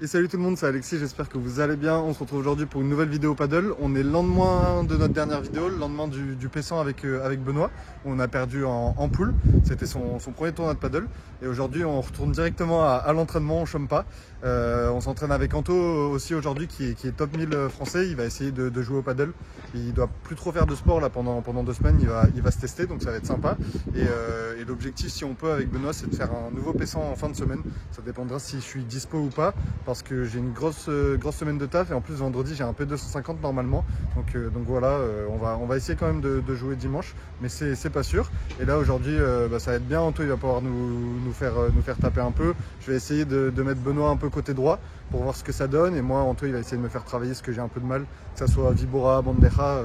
Et salut tout le monde, c'est Alexis, j'espère que vous allez bien. On se retrouve aujourd'hui pour une nouvelle vidéo paddle. On est le lendemain de notre dernière vidéo, le lendemain du Pessan avec Benoît. On a perdu en poule, c'était son premier tournoi de paddle. Et aujourd'hui on retourne directement à l'entraînement, on chôme pas. On s'entraîne avec Anto aussi aujourd'hui qui est top 1000 français. Il va essayer de jouer au paddle. Il doit plus trop faire de sport là pendant 2 semaines, il va se tester, donc ça va être sympa. Et l'objectif, si on peut avec Benoît, c'est de faire un nouveau Pessan en fin de semaine. Ça dépendra si je suis dispo ou pas, parce que j'ai une grosse semaine de taf et en plus vendredi j'ai un P250 normalement. Donc voilà, on va essayer quand même de jouer dimanche, mais c'est pas sûr. Et là aujourd'hui ça va être bien, Anto il va pouvoir nous faire taper un peu. Je vais essayer de mettre Benoît un peu côté droit pour voir ce que ça donne, et moi Anto il va essayer de me faire travailler ce que j'ai un peu de mal, que ça soit Vibora, Bandeja,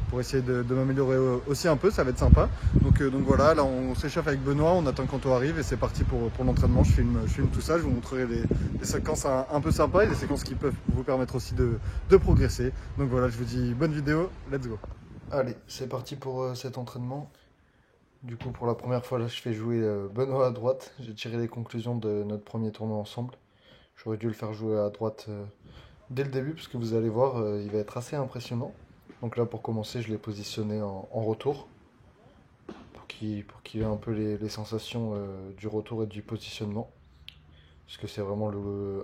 pour essayer de m'améliorer aussi un peu, ça va être sympa. Donc voilà, là on s'échauffe avec Benoît, on attend qu'Anto arrive et c'est parti pour l'entraînement. Je filme tout ça, je vous montrerai des séquences un peu sympas et des séquences qui peuvent vous permettre aussi de progresser. Donc voilà, je vous dis bonne vidéo, let's go. Allez, c'est parti pour cet entraînement. Du coup, pour la première fois, là, je fais jouer Benoît à droite. J'ai tiré les conclusions de notre premier tournoi ensemble. J'aurais dû le faire jouer à droite dès le début, parce que vous allez voir, il va être assez impressionnant. Donc là, pour commencer, je l'ai positionné en retour, pour qu'il ait un peu les sensations du retour et du positionnement. Parce que c'est vraiment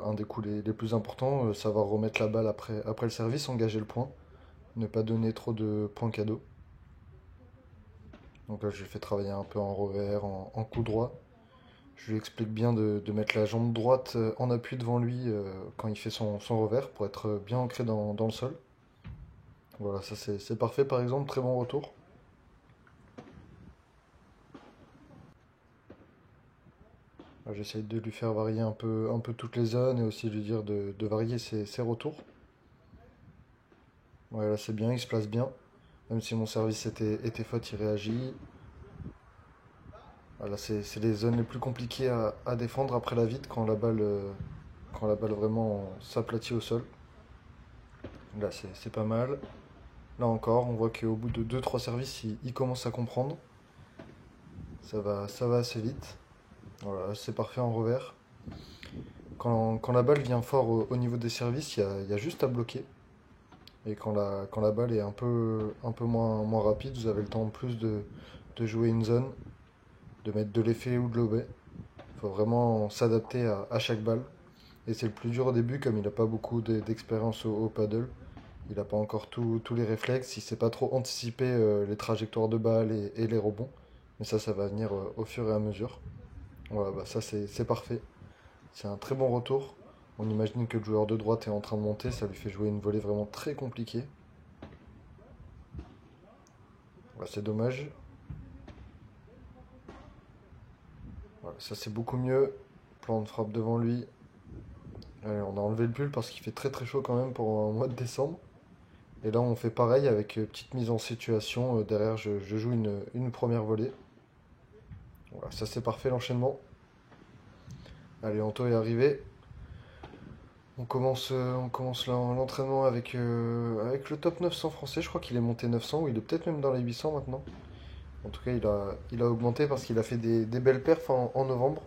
un des coups les plus importants, savoir remettre la balle après le service, engager le point, ne pas donner trop de points cadeaux. Donc là, je lui fais travailler un peu en revers, en coup droit. Je lui explique bien de mettre la jambe droite en appui devant lui quand il fait son revers, pour être bien ancré dans le sol. Voilà, ça c'est parfait par exemple, très bon retour. J'essaye de lui faire varier un peu toutes les zones et aussi lui dire de varier ses retours. Ouais, là c'est bien, il se place bien. Même si mon service était faute, il réagit. Voilà, c'est les zones les plus compliquées à défendre après la vide, quand la balle vraiment s'aplatit au sol. Là c'est pas mal. Là encore, on voit qu'au bout de deux trois services, il commence à comprendre. Ça va assez vite. Voilà, c'est parfait en revers. Quand la balle vient fort au niveau des services, il y a juste à bloquer. Et quand la balle est un peu moins rapide, vous avez le temps en plus de jouer une zone, de mettre de l'effet ou de l'objet. Il faut vraiment s'adapter à chaque balle. Et c'est le plus dur au début, comme il n'a pas beaucoup d'expérience au paddle. Il n'a pas encore tous les réflexes, il ne sait pas trop anticiper les trajectoires de balles et les rebonds. Mais ça va venir au fur et à mesure. Voilà, bah ça c'est parfait. C'est un très bon retour. On imagine que le joueur de droite est en train de monter, ça lui fait jouer une volée vraiment très compliquée. Voilà, c'est dommage. Voilà, ça c'est beaucoup mieux. Plan de frappe devant lui. Allez, on a enlevé le pull parce qu'il fait très très chaud quand même pour un mois de décembre. Et là on fait pareil avec petite mise en situation. Derrière je joue une première volée. Voilà, ça c'est parfait l'enchaînement. Allez, Anto est arrivé. On commence l'entraînement avec le top 900 français. Je crois qu'il est monté 900 ou il est peut-être même dans les 800 maintenant. En tout cas, il a augmenté parce qu'il a fait des belles perfs en novembre.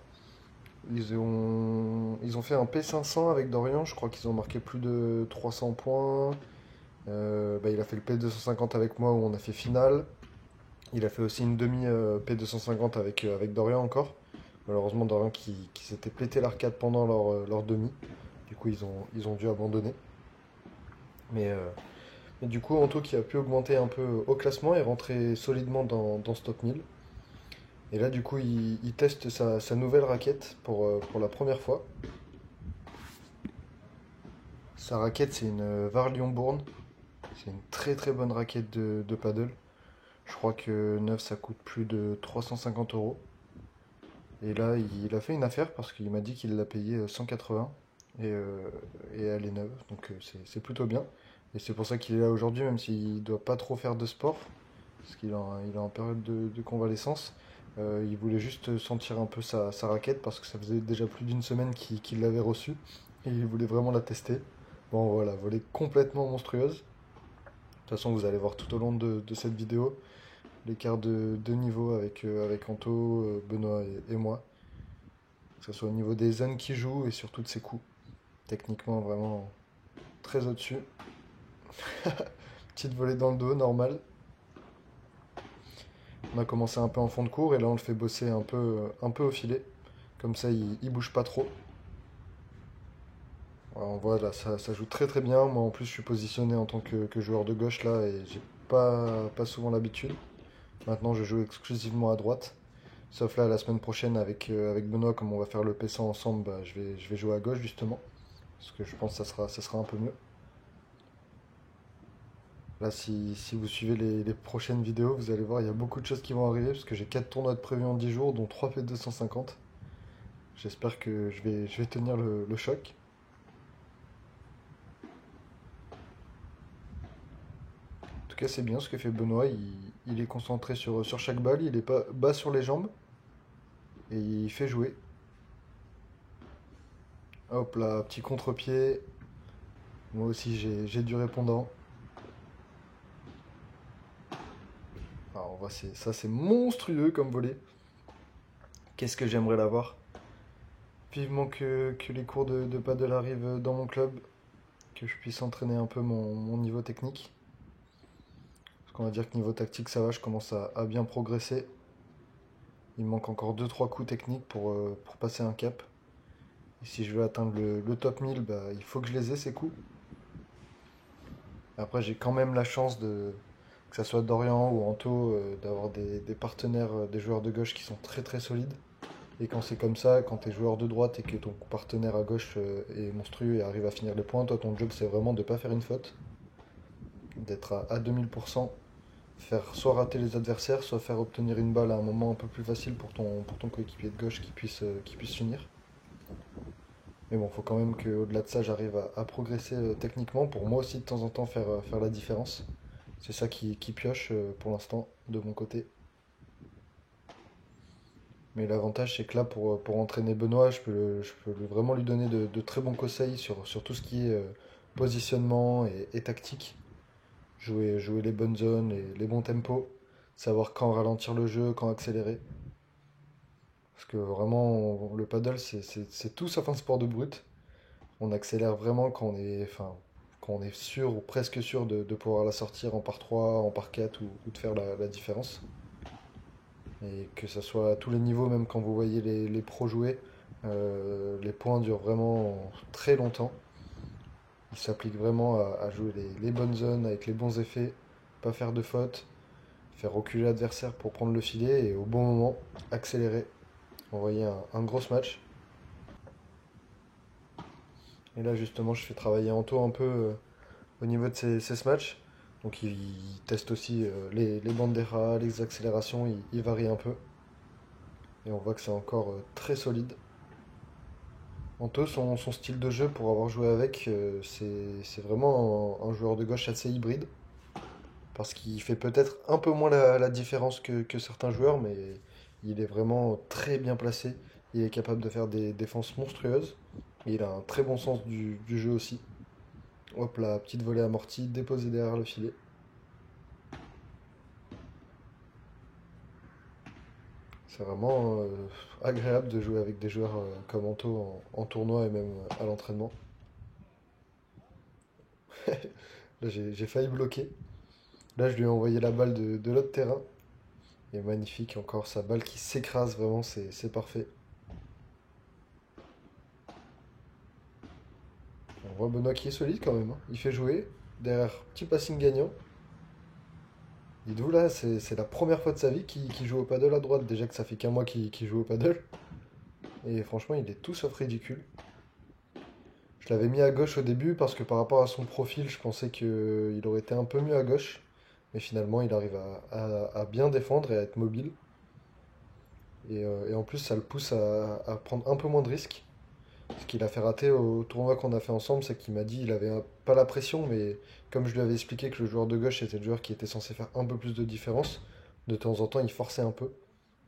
Ils ont fait un P500 avec Dorian. Je crois qu'ils ont marqué plus de 300 points. Il a fait le P250 avec moi où on a fait finale. Il a fait aussi une demi P250 avec Dorian encore. Malheureusement, Dorian qui s'était pété l'arcade pendant leur demi. Du coup, ils ont dû abandonner. Mais, euh, mais du coup, Anto qui a pu augmenter un peu au classement est rentré solidement dans ce top 1000. Et là, du coup, il teste sa nouvelle raquette pour la première fois. Sa raquette, c'est une Varlion Bourne. C'est une très très bonne raquette de paddle. Je crois que neuf, ça coûte plus de 350 euros. Et là, il a fait une affaire parce qu'il m'a dit qu'il l'a payé 180 et elle est neuve. Donc c'est plutôt bien. Et c'est pour ça qu'il est là aujourd'hui, même s'il doit pas trop faire de sport, parce il est en période de convalescence. Il voulait juste sentir un peu sa raquette parce que ça faisait déjà plus d'une semaine qu'il l'avait reçue et il voulait vraiment la tester. Bon voilà, volée complètement monstrueuse. De toute façon, vous allez voir tout au long de cette vidéo l'écart de niveau avec Anto, Benoît et moi. Que ce soit au niveau des zones qui jouent et surtout de ses coups. Techniquement, vraiment très au-dessus. Petite volée dans le dos, normal. On a commencé un peu en fond de cours et là on le fait bosser un peu au filet. Comme ça, il bouge pas trop. Ouais, on voit là, ça joue très très bien. Moi en plus, je suis positionné en tant que joueur de gauche là et j'ai pas souvent l'habitude. Maintenant, je joue exclusivement à droite. Sauf là, la semaine prochaine avec Benoît, comme on va faire le P100 ensemble, bah, je vais jouer à gauche justement. Parce que je pense que ça sera un peu mieux. Là, si vous suivez les prochaines vidéos, vous allez voir, il y a beaucoup de choses qui vont arriver. Parce que j'ai 4 tournois de prévus en 10 jours, dont 3 P250. J'espère que je vais tenir le choc. En tout cas, c'est bien ce que fait Benoît. Il est concentré sur chaque balle, il est pas bas sur les jambes. Et il fait jouer. Hop là, petit contre-pied. Moi aussi, j'ai du répondant. Alors, on voit, ça, c'est monstrueux comme volée. Qu'est-ce que j'aimerais l'avoir. Vivement que les cours de paddle arrivent dans mon club. Que je puisse entraîner un peu mon niveau technique. Parce qu'on va dire que niveau tactique, ça va, je commence à bien progresser. Il me manque encore deux trois coups techniques pour passer un cap. Et si je veux atteindre le top 1000, bah, il faut que je les ai ces coups. Après, j'ai quand même la chance que ça soit Dorian ou Anto, d'avoir des partenaires, des joueurs de gauche qui sont très très solides. Et quand c'est comme ça, quand tu es joueur de droite et que ton partenaire à gauche est monstrueux et arrive à finir les points, toi ton job c'est vraiment de ne pas faire une faute, d'être à 2000%, faire soit rater les adversaires, soit faire obtenir une balle à un moment un peu plus facile pour ton coéquipier de gauche qui puisse finir. Mais bon, faut quand même qu'au-delà de ça, j'arrive à progresser techniquement pour moi aussi de temps en temps faire la différence. C'est ça qui pioche pour l'instant de mon côté. Mais l'avantage, c'est que là, pour entraîner Benoît, je peux vraiment lui donner de très bons conseils sur tout ce qui est positionnement et tactique. Jouer les bonnes zones, les bons tempos. Savoir quand ralentir le jeu, quand accélérer. Parce que vraiment, le paddle, c'est tout sauf un sport de brute. On accélère vraiment quand on est sûr ou presque sûr de pouvoir la sortir en par 3 en par 4 ou de faire la différence. Et que ça soit à tous les niveaux, même quand vous voyez les pros jouer, les points durent vraiment très longtemps. Ils s'appliquent vraiment à jouer les bonnes zones avec les bons effets, pas faire de fautes, faire reculer l'adversaire pour prendre le filet et au bon moment accélérer, envoyer un gros match. Et là justement je fais travailler Anto un peu au niveau de ses smatchs. Donc il teste aussi les banderas, les accélérations, il varie un peu. Et on voit que c'est encore très solide. Anto, son style de jeu, pour avoir joué avec, c'est vraiment un joueur de gauche assez hybride. Parce qu'il fait peut-être un peu moins la différence que certains joueurs, mais il est vraiment très bien placé. Il est capable de faire des défenses monstrueuses. Et il a un très bon sens du jeu aussi. Hop là, petite volée amortie, déposée derrière le filet. C'est vraiment agréable de jouer avec des joueurs comme Anto en tournoi et même à l'entraînement. Là, j'ai failli bloquer. Là, je lui ai envoyé la balle de l'autre terrain. Et magnifique, encore sa balle qui s'écrase, vraiment, c'est parfait. On voit Benoît qui est solide quand même, hein. Il fait jouer. Derrière, petit passing gagnant. Dites-vous là, c'est la première fois de sa vie qu'il joue au paddle à droite. Déjà que ça fait qu'un mois qu'il joue au paddle. Et franchement, il est tout sauf ridicule. Je l'avais mis à gauche au début parce que par rapport à son profil, je pensais qu'il aurait été un peu mieux à gauche. Mais finalement, il arrive à bien défendre et à être mobile. Et en plus, ça le pousse à prendre un peu moins de risques. Ce qu'il a fait rater au tournoi qu'on a fait ensemble, c'est qu'il m'a dit il avait pas la pression, mais comme je lui avais expliqué que le joueur de gauche était le joueur qui était censé faire un peu plus de différence, de temps en temps il forçait un peu.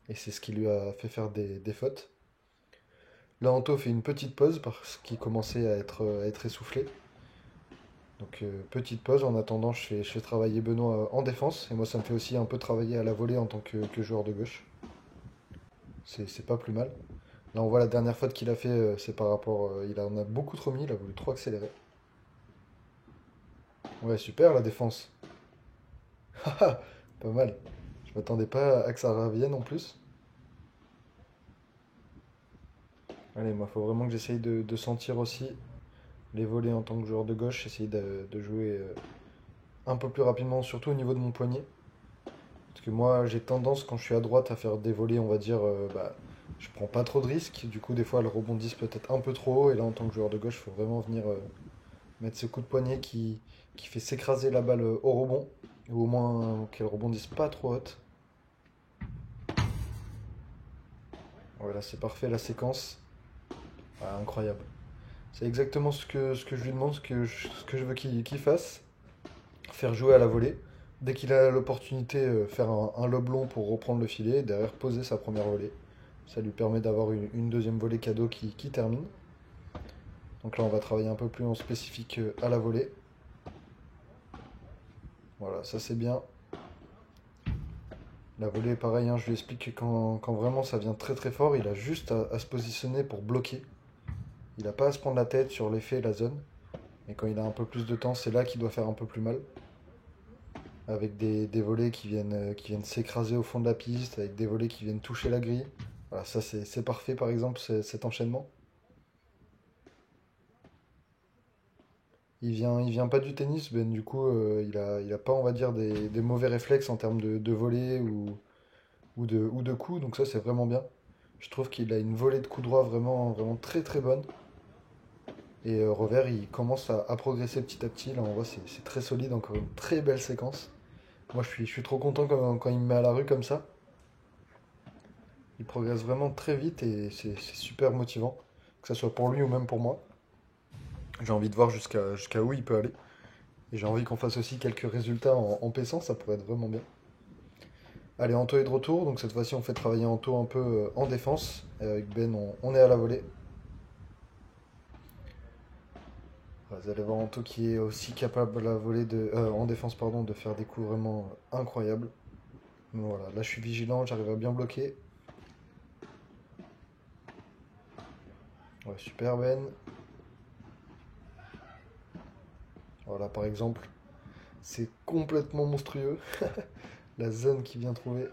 Et c'est ce qui lui a fait faire des fautes. Là, Anto fait une petite pause parce qu'il commençait à être essoufflé. Donc, petite pause. En attendant, je fais travailler Benoît en défense. Et moi, ça me fait aussi un peu travailler à la volée en tant que joueur de gauche. C'est pas plus mal. Là, on voit la dernière faute qu'il a fait, c'est par rapport. Il en a beaucoup trop mis, il a voulu trop accélérer. Ouais, super la défense. Haha, pas mal. Je m'attendais pas à que ça revienne en plus. Allez, moi, faut vraiment que j'essaye de sentir aussi les volets en tant que joueur de gauche, essayer de jouer un peu plus rapidement, surtout au niveau de mon poignet. Parce que moi, j'ai tendance, quand je suis à droite, à faire des volets, on va dire, bah, je prends pas trop de risques. Du coup, des fois, elles rebondissent peut-être un peu trop haut. Et là, en tant que joueur de gauche, il faut vraiment venir mettre ce coup de poignet qui fait s'écraser la balle au rebond. Ou au moins qu'elle rebondisse pas trop haute. Voilà, c'est parfait la séquence. Ah, incroyable. C'est exactement ce que je lui demande, ce que je veux qu'il fasse. Faire jouer à la volée. Dès qu'il a l'opportunité, faire un lob long pour reprendre le filet, et derrière poser sa première volée. Ça lui permet d'avoir une deuxième volée cadeau qui termine. Donc là, on va travailler un peu plus en spécifique à la volée. Voilà, ça c'est bien. La volée, pareil, hein, je lui explique que quand vraiment ça vient très très fort, il a juste à se positionner pour bloquer. Il n'a pas à se prendre la tête sur l'effet et la zone. Et quand il a un peu plus de temps, c'est là qu'il doit faire un peu plus mal. Avec des volets qui viennent s'écraser au fond de la piste, avec des volets qui viennent toucher la grille. Voilà, ça c'est parfait par exemple, cet enchaînement. Il vient pas du tennis, Ben, du coup, il a pas, on va dire, des mauvais réflexes en termes de volée ou de coups, donc ça c'est vraiment bien. Je trouve qu'il a une volée de coup droit vraiment, vraiment très très bonne. Et revers, il commence à progresser petit à petit. Là, on voit, c'est très solide, encore une très belle séquence. Moi, je suis trop content quand il me met à la rue comme ça. Il progresse vraiment très vite et c'est super motivant, que ce soit pour lui ou même pour moi. J'ai envie de voir jusqu'à où il peut aller. Et j'ai envie qu'on fasse aussi quelques résultats en paissant, ça pourrait être vraiment bien. Allez, Anto est de retour, donc cette fois-ci on fait travailler Anto un peu en défense. Et avec Ben, on est à la volée. Vous allez voir Anto qui est aussi capable à la volée en défense pardon, de faire des coups vraiment incroyables. Donc voilà, là je suis vigilant, j'arrive à bien bloquer. Ouais, super Ben. Voilà par exemple, c'est complètement monstrueux. La zone qu'il vient trouver.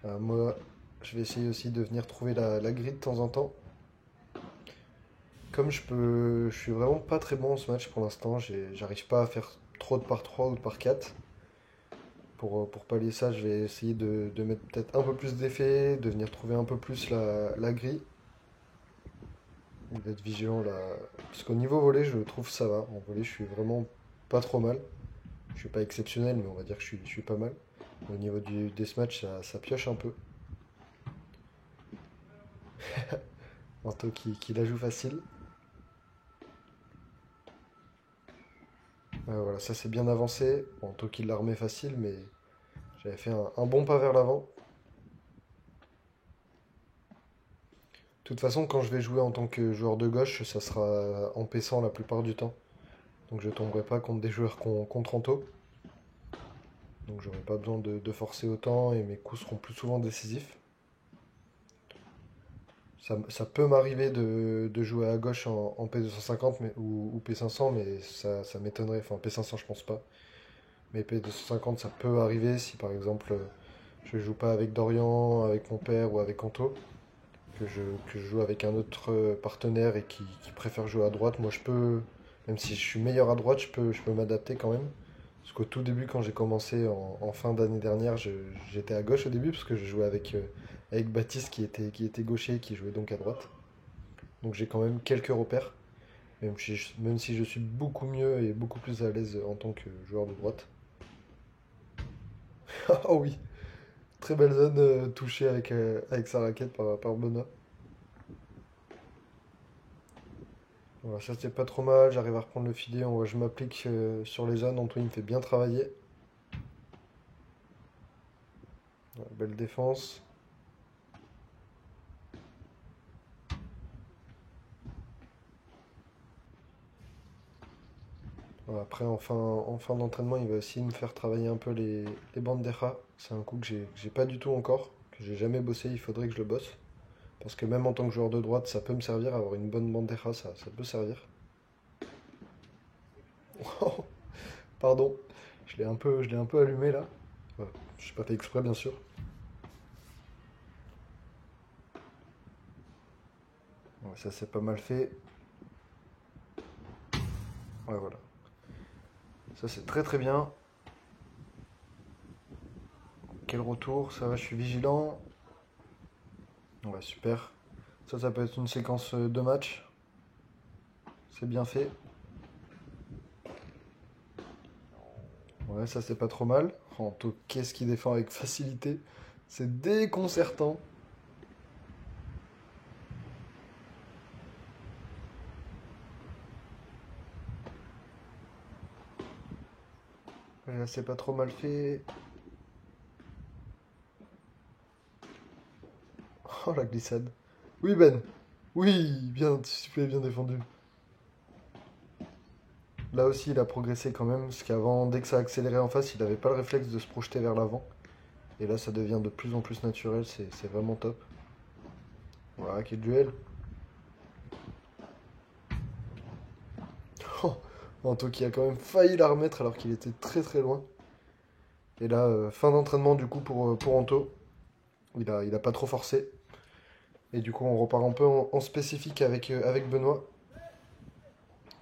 Moi, je vais essayer aussi de venir trouver la grille de temps en temps. Comme je suis vraiment pas très bon en ce match pour l'instant, j'arrive pas à faire trop de par 3 ou de par 4. Pour pallier ça, je vais essayer de mettre peut-être un peu plus d'effet, de venir trouver un peu plus la grille. Et d'être vigilant là. Parce qu'au niveau volet, je trouve ça va. En volet, je suis vraiment pas trop mal. Je suis pas exceptionnel, mais on va dire que je suis pas mal. Au niveau des matchs, ça pioche un peu. Anto qui la joue facile. Voilà, ça c'est bien avancé. Bon, Anto qui la remet facile, mais j'avais fait un bon pas vers l'avant. De toute façon, quand je vais jouer en tant que joueur de gauche, ça sera en paissant la plupart du temps. Donc je tomberai pas contre des joueurs contre Anto. Donc j'aurai pas besoin de forcer autant et mes coups seront plus souvent décisifs. Ça peut m'arriver de jouer à gauche en P250 ou P500, mais ça m'étonnerait. Enfin, P500, je pense pas. Mais P250, ça peut arriver si par exemple je joue pas avec Dorian, avec mon père ou avec Anto, que je joue avec un autre partenaire et qui préfère jouer à droite. Moi, je peux, même si je suis meilleur à droite, je peux m'adapter quand même. Parce qu'au tout début, quand j'ai commencé en fin d'année dernière, j'étais à gauche au début, parce que je jouais avec Baptiste qui était gaucher, qui jouait donc à droite. Donc j'ai quand même quelques repères, même si je suis beaucoup mieux et beaucoup plus à l'aise en tant que joueur de droite. Ah oui, très belle zone touchée avec sa raquette par Benoît. Voilà, ça c'était pas trop mal, j'arrive à reprendre le filet, je m'applique sur les zones, Antoine me fait bien travailler. Voilà, belle défense. Voilà, après, en fin d'entraînement, il va aussi me faire travailler un peu les bandejas. C'est un coup que j'ai pas du tout encore, que j'ai jamais bossé, il faudrait que je le bosse. Parce que même en tant que joueur de droite, ça peut me servir, avoir une bonne bandeja, ça peut servir. Pardon, je l'ai un peu allumé là. Ouais, je suis pas fait exprès bien sûr. Ouais, ça c'est pas mal fait. Ouais voilà. Ça c'est très très bien. Quel retour, ça va, je suis vigilant. Ouais, super. Ça peut être une séquence de match. C'est bien fait. Ouais, ça c'est pas trop mal. Anto, qu'est-ce qu'il défend avec facilité. C'est déconcertant. Là, c'est pas trop mal fait. Oh la glissade. Oui Ben. Oui, bien, super bien défendu. Là aussi, il a progressé quand même, parce qu'avant, dès que ça accélérait en face, il n'avait pas le réflexe de se projeter vers l'avant. Et là, ça devient de plus en plus naturel, c'est vraiment top. Voilà, quel duel. Oh, Anto qui a quand même failli la remettre alors qu'il était très très loin. Et là, fin d'entraînement du coup pour Anto. Il a pas trop forcé. Et du coup, on repart un peu en spécifique avec Benoît.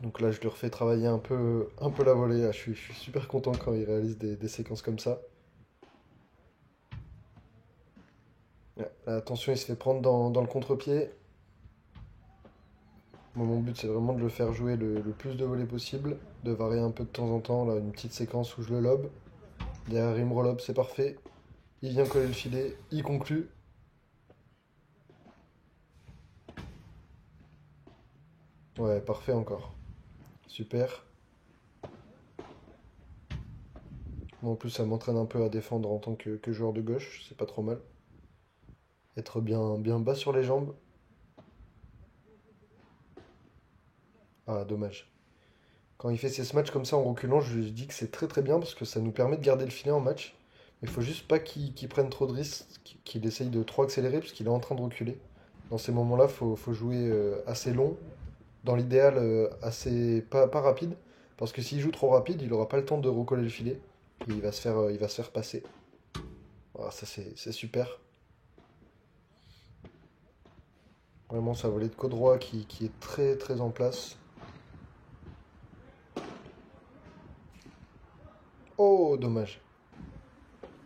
Donc là, je lui refais travailler un peu la volée. Là, je suis super content quand il réalise des séquences comme ça. Ouais, là, attention, il se fait prendre dans le contre-pied. Moi, mon but, c'est vraiment de le faire jouer le plus de volets possible, de varier un peu de temps en temps. Là, une petite séquence où je le lobe. Derrière, il me relobe, c'est parfait. Il vient coller le filet, il conclut. Ouais, parfait encore. Super. Moi, en plus, ça m'entraîne un peu à défendre en tant que joueur de gauche, c'est pas trop mal. Être bien bas sur les jambes. Ah, dommage. Quand il fait ses matchs comme ça en reculant, je lui dis que c'est très très bien parce que ça nous permet de garder le filet en match. Mais il faut juste pas qu'il prenne trop de risques, qu'il essaye de trop accélérer parce qu'il est en train de reculer. Dans ces moments-là, faut jouer assez long, dans l'idéal pas rapide, parce que s'il joue trop rapide, il aura pas le temps de recoller le filet, et il va se faire passer. Voilà, ça c'est super. Vraiment, sa volée de côte droit qui est très très en place. Oh, dommage.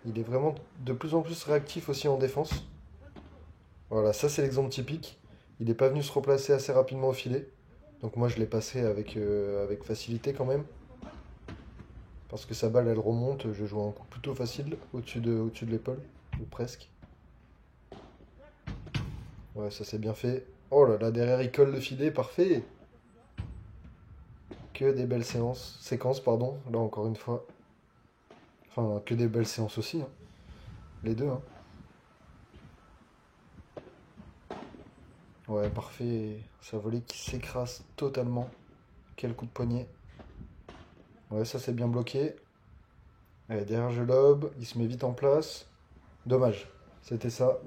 Il est vraiment de plus en plus réactif aussi en défense. Voilà, ça c'est l'exemple typique. Il n'est pas venu se replacer assez rapidement au filet. Donc moi je l'ai passé avec facilité quand même. Parce que sa balle elle remonte, je joue un coup plutôt facile au-dessus de l'épaule. Ou presque. Ouais, ça c'est bien fait. Oh là là, derrière il colle le filet, parfait. Que des belles séquences, pardon, là encore une fois. Enfin, que des belles séances aussi, hein. Les deux, hein. Ouais, parfait. Sa volée qui s'écrase totalement. Quel coup de poignet. Ouais, ça c'est bien bloqué. Allez, derrière je lobe, il se met vite en place. Dommage, c'était ça.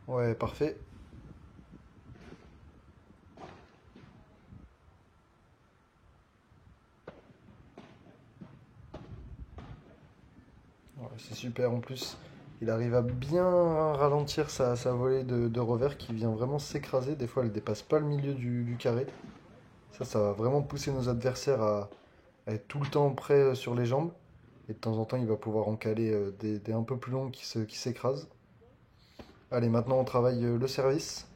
Ouais, parfait. Ouais, c'est super en plus. Il arrive à bien ralentir sa volée de revers qui vient vraiment s'écraser. Des fois, elle dépasse pas le milieu du carré. Ça va vraiment pousser nos adversaires à être tout le temps prêts sur les jambes. Et de temps en temps, il va pouvoir en caler des un peu plus longues qui s'écrasent. Allez, maintenant on travaille le service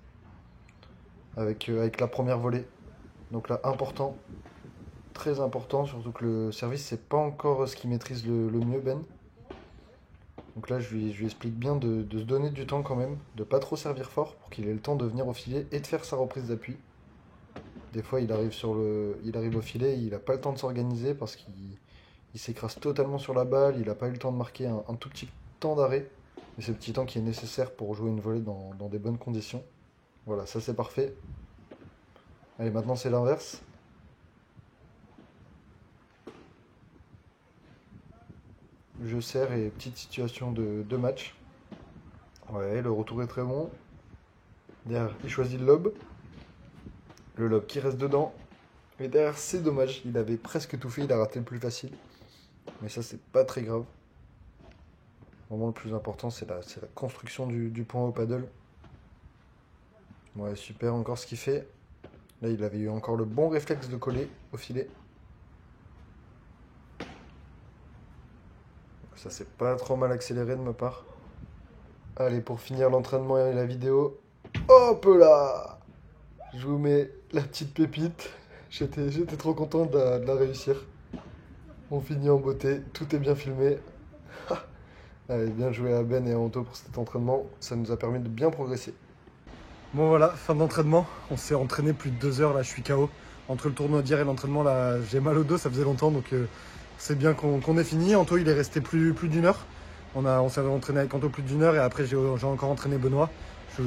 avec la première volée. Donc là, important, très important, surtout que le service, c'est pas encore ce qu'il maîtrise le mieux, Ben. Donc là, je lui explique bien de se donner du temps quand même, de pas trop servir fort pour qu'il ait le temps de venir au filet et de faire sa reprise d'appui. Des fois, il arrive au filet, il n'a pas le temps de s'organiser parce qu'il s'écrase totalement sur la balle, il n'a pas eu le temps de marquer un tout petit temps d'arrêt. Mais c'est le petit temps qui est nécessaire pour jouer une volée dans des bonnes conditions. Voilà, ça c'est parfait. Allez, maintenant c'est l'inverse. Je serre et petite situation de match. Ouais, le retour est très bon. Derrière, il choisit le lob. Le lob qui reste dedans. Et derrière, c'est dommage. Il avait presque tout fait. Il a raté le plus facile. Mais ça, c'est pas très grave. Vraiment, le plus important, c'est la construction du point au paddle. Ouais, super encore ce qu'il fait. Là, il avait eu encore le bon réflexe de coller au filet. Ça s'est pas trop mal accéléré de ma part. Allez, pour finir l'entraînement et la vidéo. Hop là! Je vous mets la petite pépite. J'étais trop content de la réussir. On finit en beauté. Tout est bien filmé. Allez, bien joué à Ben et à Anto pour cet entraînement. Ça nous a permis de bien progresser. Bon voilà, fin d'entraînement. On s'est entraîné plus de 2 heures, là je suis KO. Entre le tournoi d'hier et l'entraînement, là j'ai mal au dos, ça faisait longtemps, donc c'est bien qu'on ait fini. Anto il est resté plus d'une heure. On s'est entraîné avec Anto plus d'une heure et après j'ai encore entraîné Benoît.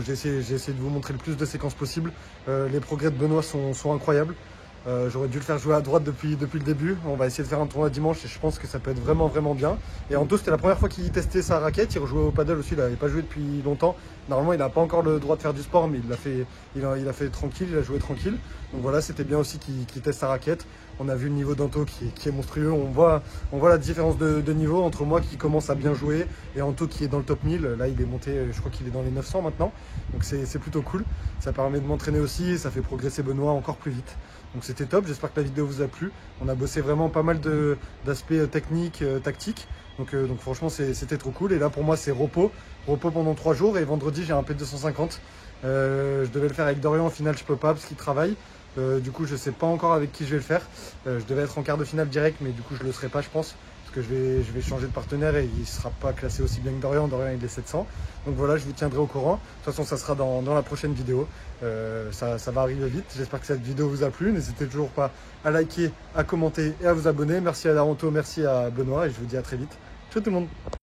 J'ai essayé de vous montrer le plus de séquences possible. Les progrès de Benoît sont incroyables. J'aurais dû le faire jouer à droite depuis le début. On va essayer de faire un tournoi dimanche et je pense que ça peut être vraiment bien. Et Anto, c'était la première fois qu'il testait sa raquette. Il rejouait au paddle aussi, il n'avait pas joué depuis longtemps. Normalement, il n'a pas encore le droit de faire du sport, mais il a fait tranquille, il a joué tranquille. Donc voilà, c'était bien aussi qu'il teste sa raquette. On a vu le niveau d'Anto qui est monstrueux. On voit la différence de niveau entre moi qui commence à bien jouer et Anto qui est dans le top 1000. Là, il est monté, je crois qu'il est dans les 900 maintenant. Donc c'est plutôt cool. Ça permet de m'entraîner aussi et ça fait progresser Benoît encore plus vite. Donc c'était top, j'espère que la vidéo vous a plu. On a bossé vraiment pas mal d'aspects techniques, tactiques. Donc franchement c'était trop cool. Et là pour moi c'est repos pendant 3 jours. Et vendredi j'ai un P250. Je devais le faire avec Dorian, au final je peux pas parce qu'il travaille. Du coup je sais pas encore avec qui je vais le faire. Je devais être en quart de finale direct mais du coup je le serai pas je pense. Parce que je vais changer de partenaire et il ne sera pas classé aussi bien que Dorian. Dorian il est 700. Donc voilà, je vous tiendrai au courant. De toute façon, ça sera dans la prochaine vidéo. Ça va arriver vite. J'espère que cette vidéo vous a plu. N'hésitez toujours pas à liker, à commenter et à vous abonner. Merci à Daronto, merci à Benoît et je vous dis à très vite. Ciao tout le monde.